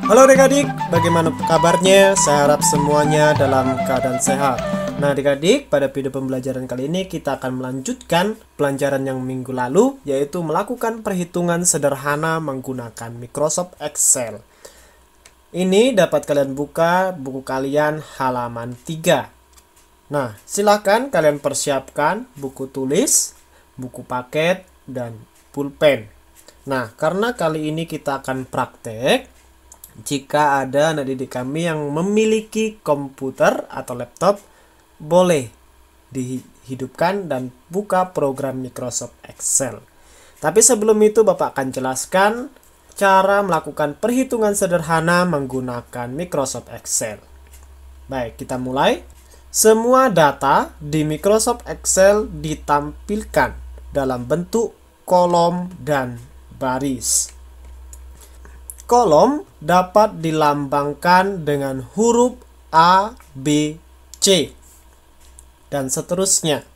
Halo adik-adik, bagaimana kabarnya? Saya harap semuanya dalam keadaan sehat. Nah adik-adik, pada video pembelajaran kali ini kita akan melanjutkan pelajaran yang minggu lalu, yaitu melakukan perhitungan sederhana menggunakan Microsoft Excel. Ini dapat kalian buka buku kalian halaman 3. Nah, silakan kalian persiapkan buku tulis, buku paket, dan pulpen. Nah, karena kali ini kita akan praktek, jika ada anak didik kami yang memiliki komputer atau laptop, boleh dihidupkan dan buka program Microsoft Excel. Tapi sebelum itu Bapak akan jelaskan cara melakukan perhitungan sederhana menggunakan Microsoft Excel. Baik, kita mulai. Semua data di Microsoft Excel ditampilkan dalam bentuk kolom dan baris. Kolom dapat dilambangkan dengan huruf A, B, C, dan seterusnya.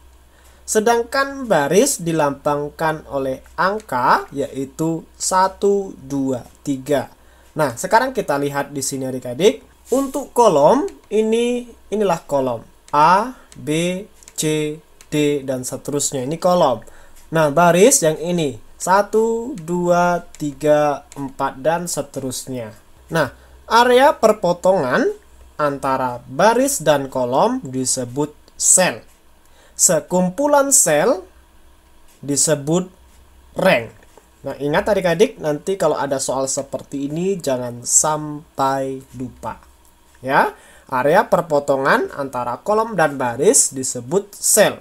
Sedangkan baris dilambangkan oleh angka, yaitu 1, 2, 3. Nah, sekarang kita lihat di sini adik-adik. Untuk kolom, inilah kolom A, B, C, D, dan seterusnya. Ini kolom. Nah, baris yang ini 1, 2, 3, 4, dan seterusnya. Nah, area perpotongan antara baris dan kolom disebut sel. Sekumpulan sel disebut rank. Nah, ingat adik-adik, nanti kalau ada soal seperti ini jangan sampai lupa. Ya, area perpotongan antara kolom dan baris disebut sel.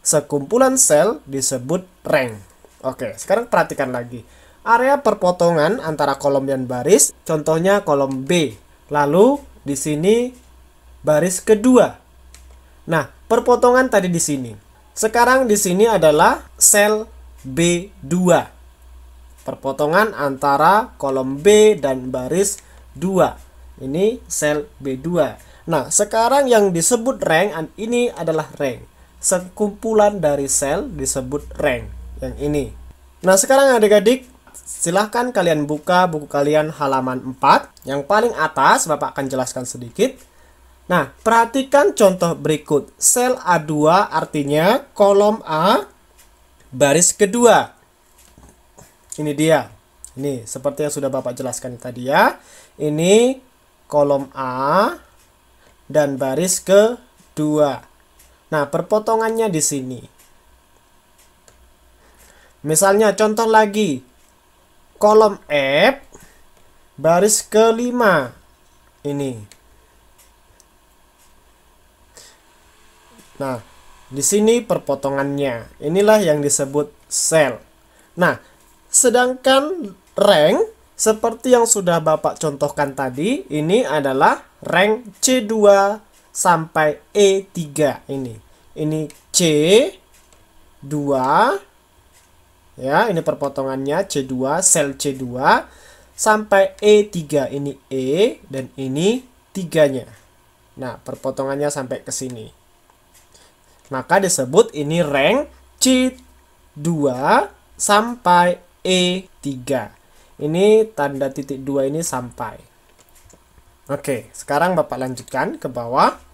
Sekumpulan sel disebut rank. Oke, sekarang perhatikan lagi. Area perpotongan antara kolom dan baris, contohnya kolom B. Lalu di sini baris kedua. Nah, perpotongan tadi di sini. Sekarang di sini adalah sel B2. Perpotongan antara kolom B dan baris 2. Ini sel B2. Nah, sekarang yang disebut rank ini adalah rank. Sekumpulan dari sel disebut rank. Yang ini. Nah, sekarang adik-adik, silahkan kalian buka buku kalian halaman 4. Yang paling atas Bapak akan jelaskan sedikit. Nah, perhatikan contoh berikut. Sel A2 artinya kolom A, baris kedua. Ini dia. Ini seperti yang sudah Bapak jelaskan tadi ya. Ini kolom A dan baris kedua. Nah, perpotongannya di sini. Misalnya contoh lagi, kolom F, baris kelima, ini. Nah, di sini perpotongannya. Inilah yang disebut sel. Nah, sedangkan rank, seperti yang sudah Bapak contohkan tadi, ini adalah rank C2 sampai E3 ini. Ini C2. Ya, ini perpotongannya C2, sel C2 sampai E3. Ini E dan ini 3-nya. Nah, perpotongannya sampai ke sini. Maka disebut ini rank C2 sampai E3. Ini tanda titik 2 ini sampai. Oke, sekarang Bapak lanjutkan ke bawah.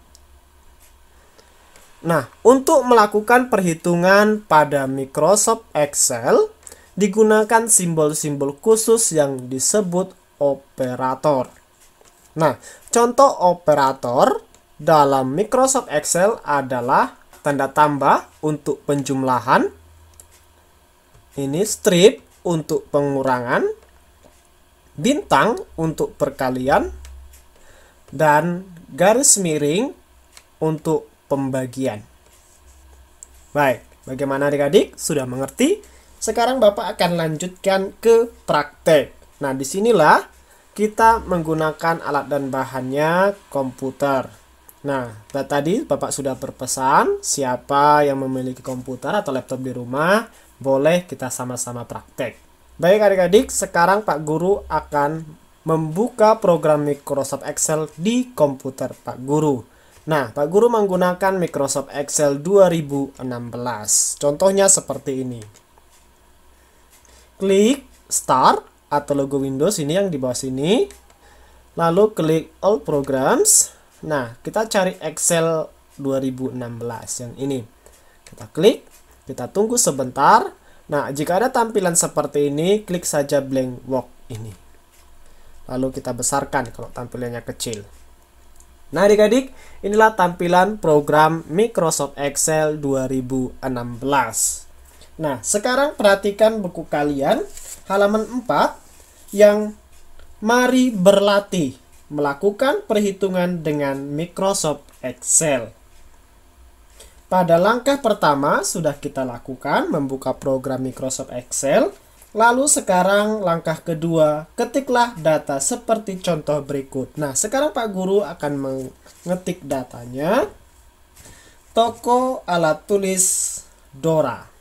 Nah, untuk melakukan perhitungan pada Microsoft Excel, digunakan simbol-simbol khusus yang disebut operator. Nah, contoh operator dalam Microsoft Excel adalah tanda tambah untuk penjumlahan, ini strip untuk pengurangan, bintang untuk perkalian, dan garis miring untuk pembagian. Baik, bagaimana adik-adik? Sudah mengerti? Sekarang Bapak akan lanjutkan ke praktek. Nah, disinilah kita menggunakan alat dan bahannya komputer. Nah, tadi Bapak sudah berpesan, siapa yang memiliki komputer atau laptop di rumah, boleh kita sama-sama praktek. Baik adik-adik, sekarang Pak Guru akan membuka program Microsoft Excel di komputer Pak Guru. Nah, Pak Guru menggunakan Microsoft Excel 2016. Contohnya seperti ini. Klik Start atau logo Windows ini yang di bawah sini. Lalu klik All Programs. Nah, kita cari Excel 2016 yang ini. Kita klik, kita tunggu sebentar. Nah, jika ada tampilan seperti ini, klik saja blank work ini. Lalu kita besarkan kalau tampilannya kecil. Nah, adik-adik, inilah tampilan program Microsoft Excel 2016. Nah, sekarang perhatikan buku kalian, halaman 4, yang mari berlatih melakukan perhitungan dengan Microsoft Excel. Pada langkah pertama sudah kita lakukan membuka program Microsoft Excel. Lalu sekarang langkah kedua, ketiklah data seperti contoh berikut. Nah, sekarang Pak Guru akan mengetik datanya. Toko alat tulis Dora.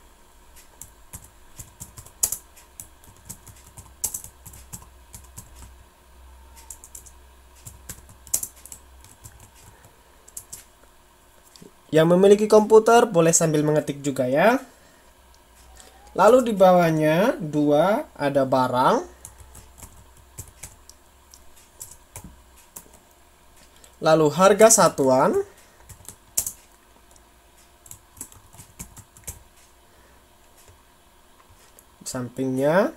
Yang memiliki komputer boleh sambil mengetik juga ya. Lalu di bawahnya 2 ada barang. Lalu harga satuan. Sampingnya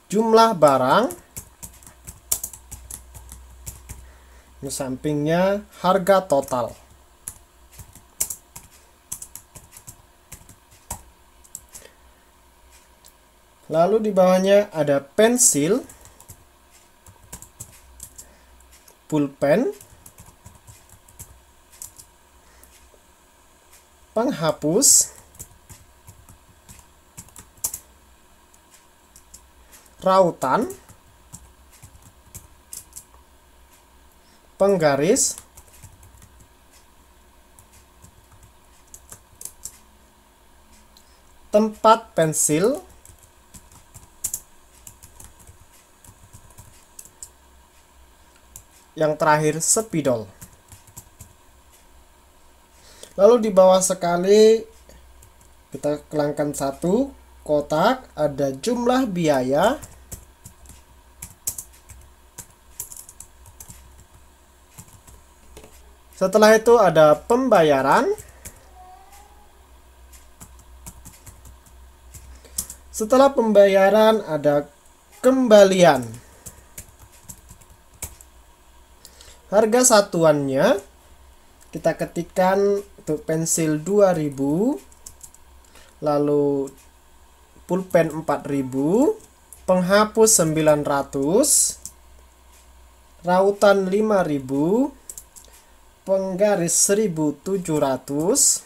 jumlah barang. Di sampingnya harga total. Lalu di bawahnya ada pensil, pulpen, penghapus, rautan, penggaris, tempat pensil, yang terakhir spidol. Lalu di bawah sekali kita kelangkan satu kotak, ada jumlah biaya, setelah itu ada pembayaran, setelah pembayaran ada kembalian. Harga satuannya kita ketikkan untuk pensil 2000, lalu pulpen 4000, penghapus 900, rautan 5000, penggaris 1700,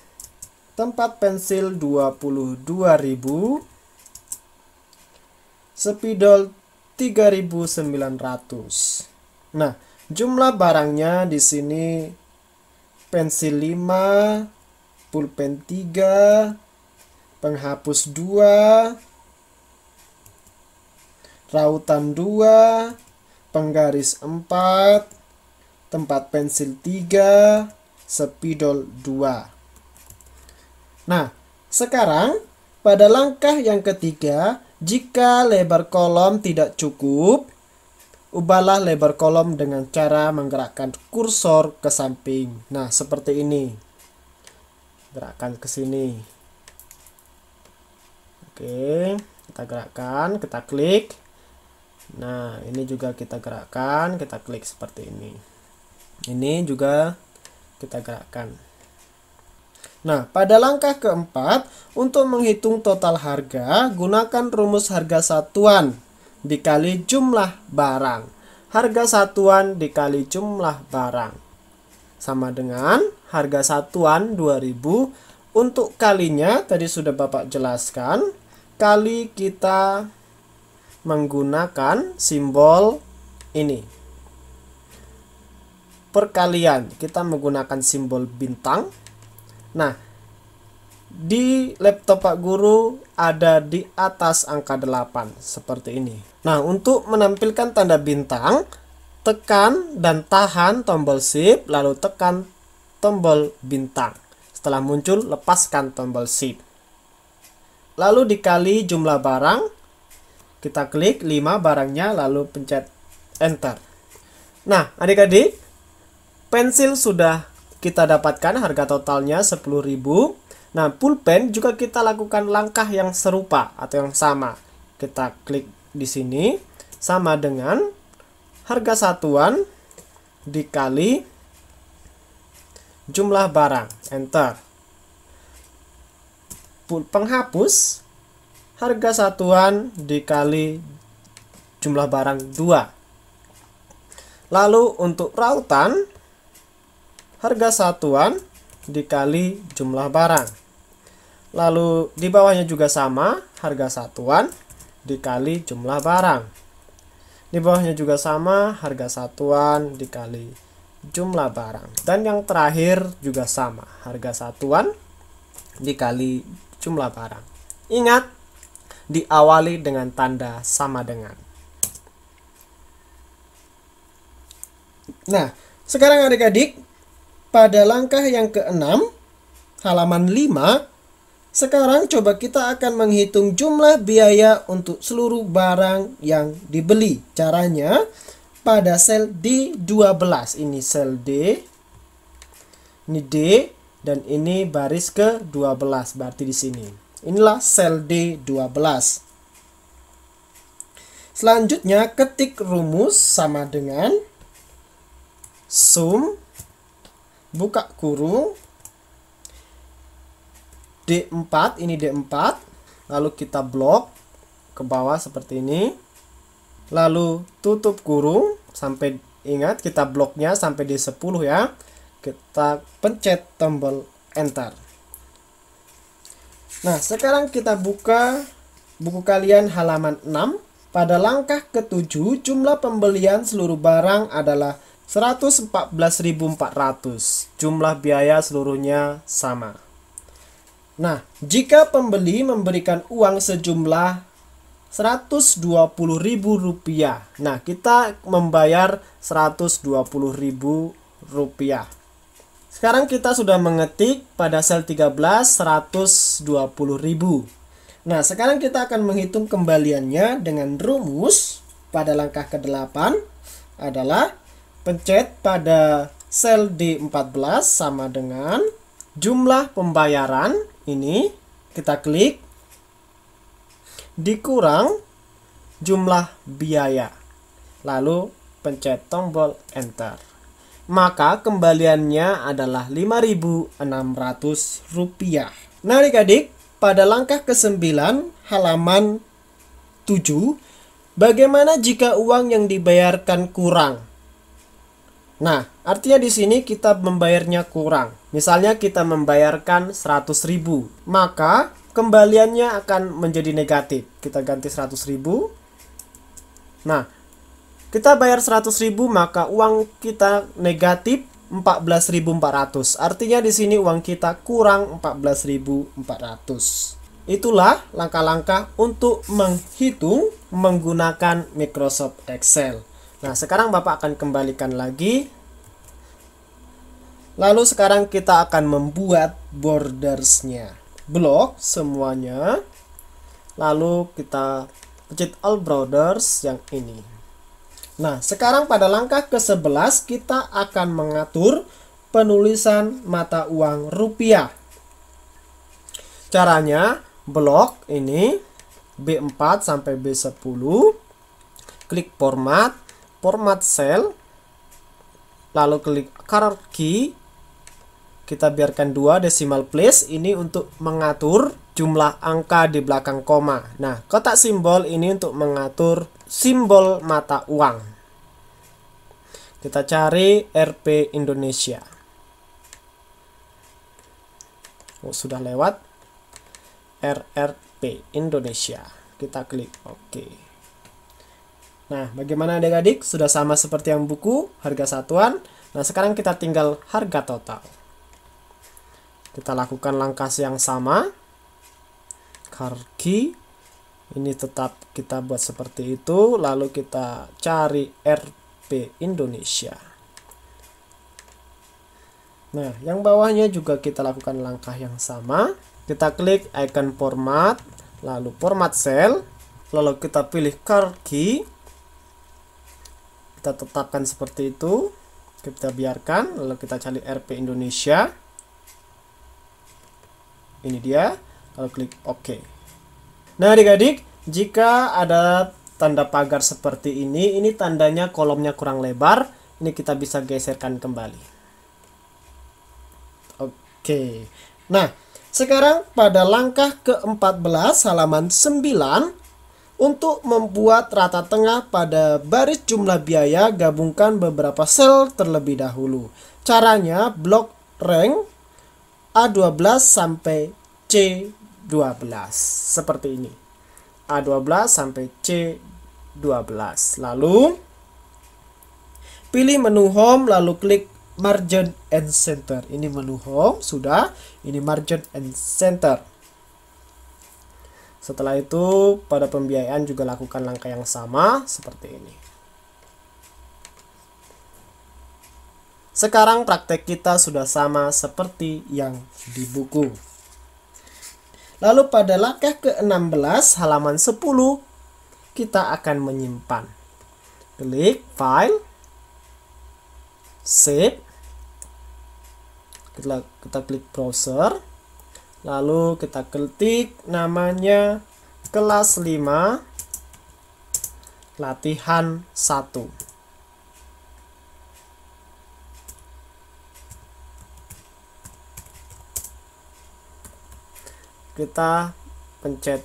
tempat pensil 22.000, spidol 3.900. Nah, jumlah barangnya di sini pensil 5, pulpen 3, penghapus 2, rautan 2, penggaris 4, tempat pensil 3, spidol 2. Nah, sekarang pada langkah yang ketiga, jika lebar kolom tidak cukup, ubahlah lebar kolom dengan cara menggerakkan kursor ke samping. Nah, seperti ini. Gerakkan ke sini. Oke, kita gerakkan, kita klik. Nah, ini juga kita gerakkan, kita klik seperti ini. Ini juga kita gerakkan. Nah, pada langkah keempat, untuk menghitung total harga, gunakan rumus harga satuan dikali jumlah barang. Harga satuan dikali jumlah barang sama dengan harga satuan 2000. Untuk kalinya tadi sudah Bapak jelaskan, kali kita menggunakan simbol ini. Perkalian kita menggunakan simbol bintang. Nah, di laptop Pak Guru ada di atas angka 8 seperti ini. Nah, untuk menampilkan tanda bintang, tekan dan tahan tombol shift, lalu tekan tombol bintang. Setelah muncul, lepaskan tombol shift. Lalu dikali jumlah barang, Kita klik 5 barangnya, lalu pencet enter. Nah, adik-adik, pensil sudah kita dapatkan, harga totalnya 10.000. Nah, pulpen juga kita lakukan langkah yang serupa atau yang sama. Kita klik di sini, sama dengan harga satuan dikali jumlah barang, enter. Penghapus, harga satuan dikali jumlah barang 2. Lalu untuk rautan, harga satuan dikali jumlah barang. Lalu di bawahnya juga sama, harga satuan dikali jumlah barang. Di bawahnya juga sama, harga satuan dikali jumlah barang. Dan yang terakhir juga sama, harga satuan dikali jumlah barang. Ingat, diawali dengan tanda sama dengan. Nah, sekarang adik-adik, pada langkah yang ke-6, halaman 5, sekarang coba kita akan menghitung jumlah biaya untuk seluruh barang yang dibeli. Caranya pada sel D12. Ini sel D, ini D, dan ini baris ke-12, berarti di sini. Inilah sel D12. Selanjutnya ketik rumus sama dengan sum, buka kurung, D4, ini D4, lalu kita blok ke bawah seperti ini, lalu tutup kurung, sampai, ingat kita bloknya sampai D10 ya, kita pencet tombol enter. Nah, sekarang kita buka buku kalian halaman 6. Pada langkah ke-7, jumlah pembelian seluruh barang adalah 114.400. Jumlah biaya seluruhnya sama. Nah, jika pembeli memberikan uang sejumlah Rp120.000. Nah, kita membayar Rp120.000. Sekarang kita sudah mengetik pada sel 13 120.000. Nah, sekarang kita akan menghitung kembaliannya dengan rumus pada langkah ke-8 adalah pencet pada sel D14 sama dengan jumlah pembayaran, ini kita klik, dikurang jumlah biaya, lalu pencet tombol enter. Maka kembaliannya adalah Rp5.600. Nah, adik-adik, pada langkah ke-9 halaman 7, bagaimana jika uang yang dibayarkan kurang? Nah, artinya di sini kita membayarnya kurang. Misalnya kita membayarkan 100.000, maka kembaliannya akan menjadi negatif. Kita ganti 100.000. Nah, kita bayar 100.000, maka uang kita negatif 14.400. Artinya di sini uang kita kurang 14.400. Itulah langkah-langkah untuk menghitung menggunakan Microsoft Excel. Nah, sekarang Bapak akan kembalikan lagi. Lalu sekarang kita akan membuat bordersnya. Blok semuanya. Lalu kita pencet all borders yang ini. Nah, sekarang pada langkah ke-11 kita akan mengatur penulisan mata uang rupiah. Caranya, blok ini B4 sampai B10, klik format, format cell, lalu klik color key, kita biarkan 2 decimal place, ini untuk mengatur jumlah angka di belakang koma. Nah, kotak simbol ini untuk mengatur simbol mata uang. Kita cari Rp Indonesia. Oh, sudah lewat. RRP Indonesia. Kita klik OK. Nah, bagaimana adik-adik? Sudah sama seperti yang buku, harga satuan. Nah, sekarang kita tinggal harga total. Kita lakukan langkah yang sama. Key. Ini tetap kita buat seperti itu. Lalu kita cari RP Indonesia. Nah, yang bawahnya juga kita lakukan langkah yang sama. Kita klik icon format, lalu format cell, lalu kita pilih car key, kita tetapkan seperti itu, kita biarkan, lalu kita cari RP Indonesia, ini dia, lalu klik OK. Nah adik-adik, jika ada tanda pagar seperti ini tandanya kolomnya kurang lebar, ini kita bisa geserkan kembali. Oke, nah sekarang pada langkah ke-14 halaman 9, untuk membuat rata tengah pada baris jumlah biaya, gabungkan beberapa sel terlebih dahulu. Caranya blok rank A12 sampai C12 seperti ini. A12 sampai C12. Lalu pilih menu home, lalu klik margin and center. Ini menu home sudah, ini margin and center. Setelah itu pada pembiayaan juga lakukan langkah yang sama seperti ini. Sekarang praktek kita sudah sama seperti yang di buku. Lalu pada langkah ke-16 halaman 10 kita akan menyimpan. Klik file, save, kita klik browser, lalu kita ketik namanya kelas 5 latihan 1. Kita pencet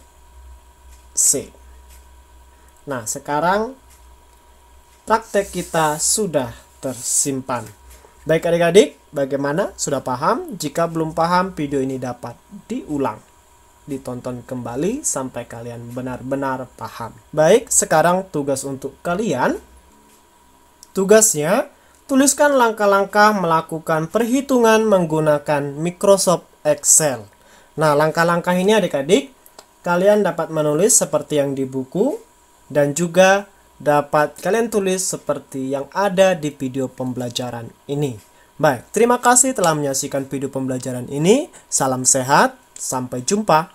save. Nah, sekarang praktek kita sudah tersimpan. Baik adik-adik, bagaimana? Sudah paham? Jika belum paham, video ini dapat diulang, ditonton kembali sampai kalian benar-benar paham. Baik, sekarang tugas untuk kalian. Tugasnya, tuliskan langkah-langkah melakukan perhitungan menggunakan Microsoft Excel. Nah, langkah-langkah ini adik-adik, kalian dapat menulis seperti yang di buku, dan juga dapat kalian tulis seperti yang ada di video pembelajaran ini. Baik, terima kasih telah menyaksikan video pembelajaran ini. Salam sehat, sampai jumpa.